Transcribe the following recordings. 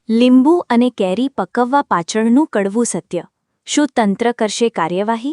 લીંબુ અને કેરી પકવવા પાછળનું કડવું સત્ય. શું તંત્ર કરશે કાર્યવાહી?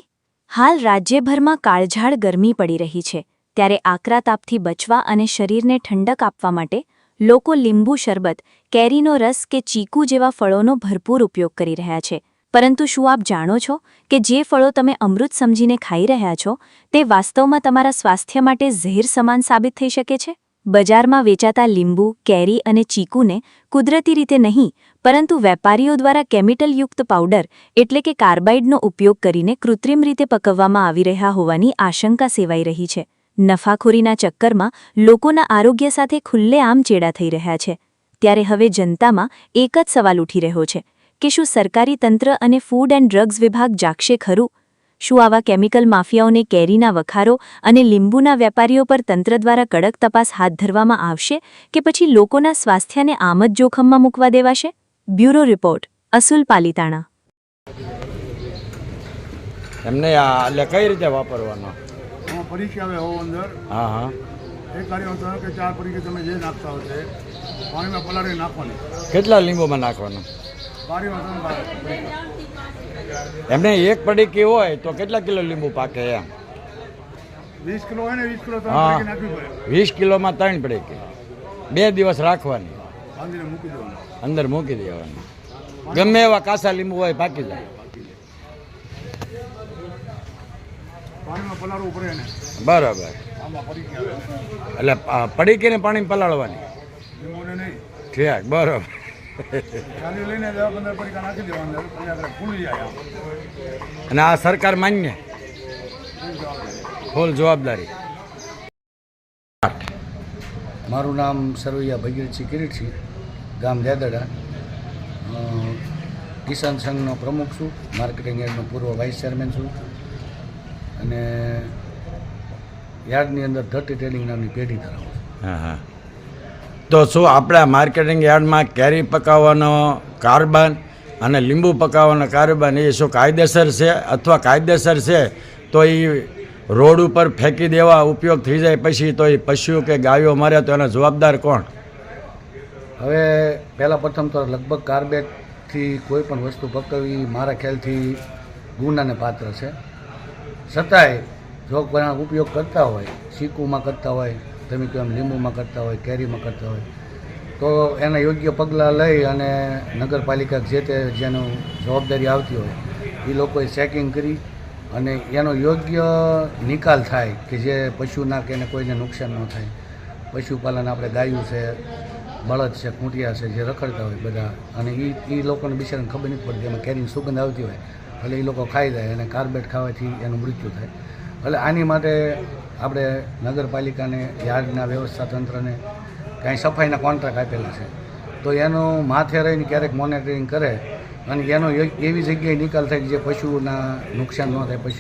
હાલ રાજ્યભરમાં કાળઝાળ ગરમી પડી રહી છે, ત્યારે આકરા તાપથી બચવા અને શરીરને ઠંડક આપવા માટે લોકો લીંબુ શરબત, કેરીનો રસ કે ચીકુ જેવા ફળોનો ભરપૂર ઉપયોગ કરી રહ્યા છે. પરંતુ શું આપ જાણો છો કે જે ફળો તમે અમૃત સમજીને ખાઈ રહ્યા છો, તે વાસ્તવમાં તમારા સ્વાસ્થ્ય માટે ઝેર સમાન સાબિત થઈ શકે છે? બજારમાં વેચાતા લીંબુ, કેરી અને ચીકુને કુદરતી રીતે નહીં, પરંતુ વેપારીઓ દ્વારા કેમિકલયુક્ત પાવડર એટલે કે કાર્બાઇડનો ઉપયોગ કરીને કૃત્રિમ રીતે પકવવામાં આવી રહ્યા હોવાની આશંકા સેવાઈ રહી છે. નફાખોરીના ચક્કરમાં લોકોના આરોગ્ય સાથે ખુલ્લેઆમ ચેડા થઈ રહ્યા છે. ત્યારે હવે જનતામાં એક જ સવાલ ઉઠી રહ્યો છે કે શું સરકારી તંત્ર અને ફૂડ એન્ડ ડ્રગ્સ વિભાગ જાગશે ખરું? શું આવા કેમિકલ માફિયાઓને કેરીના વખારો અને લીંબુના વેપારીઓ પર તંત્ર દ્વારા કડક તપાસ હાથ ધરવામાં આવશે કે પછી લોકોના સ્વાસ્થ્યને આમ જ જોખમમાં મૂકવા દેવાશે? બ્યુરો રિપોર્ટ, અસુલ પાલિતાણા. એમને એટલે કઈ રીતે વાપરવાનો? પરીક્ષા આવે હોવ અંદર. હા હા. એક કાર્ય હતો કે 4 પરીક્ષા તમે જે નાખતા હોય તે પાણીમાં પલાળી નાખવાની. કેટલા લીંબુમાં નાખવાનું? પાણીમાં એમને એક પડીકી હોય તો કેટલા કિલો લીંબુ પાકે? એમ 20 કિલો હોય ને 20 કિલો હા. નાખવી પડે. 20 કિલોમાં 3 પડીકી 2 દિવસ રાખવાની, બાંધીને મૂકી દેવાનું. અંદર મૂકી દેવાની. ગમે એવા કાસા લીંબુ હોય પાકી જાય. પાણીમાં પલાળવું પડે ને. બરાબર. આમાં પરીક્ષા આવે એટલે પડીકીને પાણી પલાળવાની. લીંબુને નહીં. ઠીક, બરાબર. ચાલી લઈને 10-15 પરીક્ષા નાખી દેવાનું અંદર. પછી આપણે ફૂલી જાય આમ. અને આ સરકાર માન્ય ફૂલ જવાબદારી. મારું નામ સરવૈયા ભગીરથસિંહ કિરીટસિંહ, ગામ દેદડા. કિસાન સંઘનો પ્રમુખ છું, માર્કેટિંગ યાર્ડનો પૂર્વ વાઇસ ચેરમેન છું અને યાર્ડની અંદર ધરતી ટ્રેડિંગ નામની પેઢી ધરાવું છું. હા હા. તો શું આપણા માર્કેટિંગ યાર્ડમાં કેરી પકાવવાનો કાર્બન અને લીંબુ પકાવવાનો કાર્બન એ શું કાયદેસર છે? અથવા કાયદેસર છે તો એ રોડ ઉપર ફેંકી દેવા ઉપયોગ થઈ જાય પછી તો એ પશુ કે ગાયો મરે તો એનો જવાબદાર કોણ? હવે પહેલાં પ્રથમ તો લગભગ કાર્બેટથી કોઈ પણ વસ્તુ પકવવી મારા ખ્યાલથી ગુનાને પાત્ર છે. છતાંય જો કોઈ ઉપયોગ કરતા હોય, ચીકુમાં કરતા હોય, તમે કહો એમ લીંબુમાં કરતા હોય, કેરીમાં કરતા હોય, તો એના યોગ્ય પગલાં લઈ અને નગરપાલિકા જે તે જેનું જવાબદારી આવતી હોય એ લોકોએ ચેકિંગ કરી અને એનો યોગ્ય નિકાલ થાય કે જે પશુના કે એને કોઈને નુકસાન ન થાય. પશુપાલન આપણે ગાયું છે, બળદ છે, ખૂંટિયા છે, જે રખડતા હોય બધા, અને એ લોકોને બિચારાને ખબર નથી પડતી એમાં કેરીની સુગંધ આવતી હોય એટલે એ લોકો ખાઈ જાય અને કાર્બેટ ખાવાથી એનું મૃત્યુ થાય. એટલે આની માટે આપણે નગરપાલિકાને, યાર્ડના વ્યવસ્થા તંત્રને કાંઈ સફાઈના કોન્ટ્રાક્ટ આપેલા છે તો એનું માથે રહીને ક્યારેક મોનિટરિંગ કરે અને એનો એવી જગ્યાએ નિકાલ થાય કે જે પશુના નુકસાન ન થાય, પશુ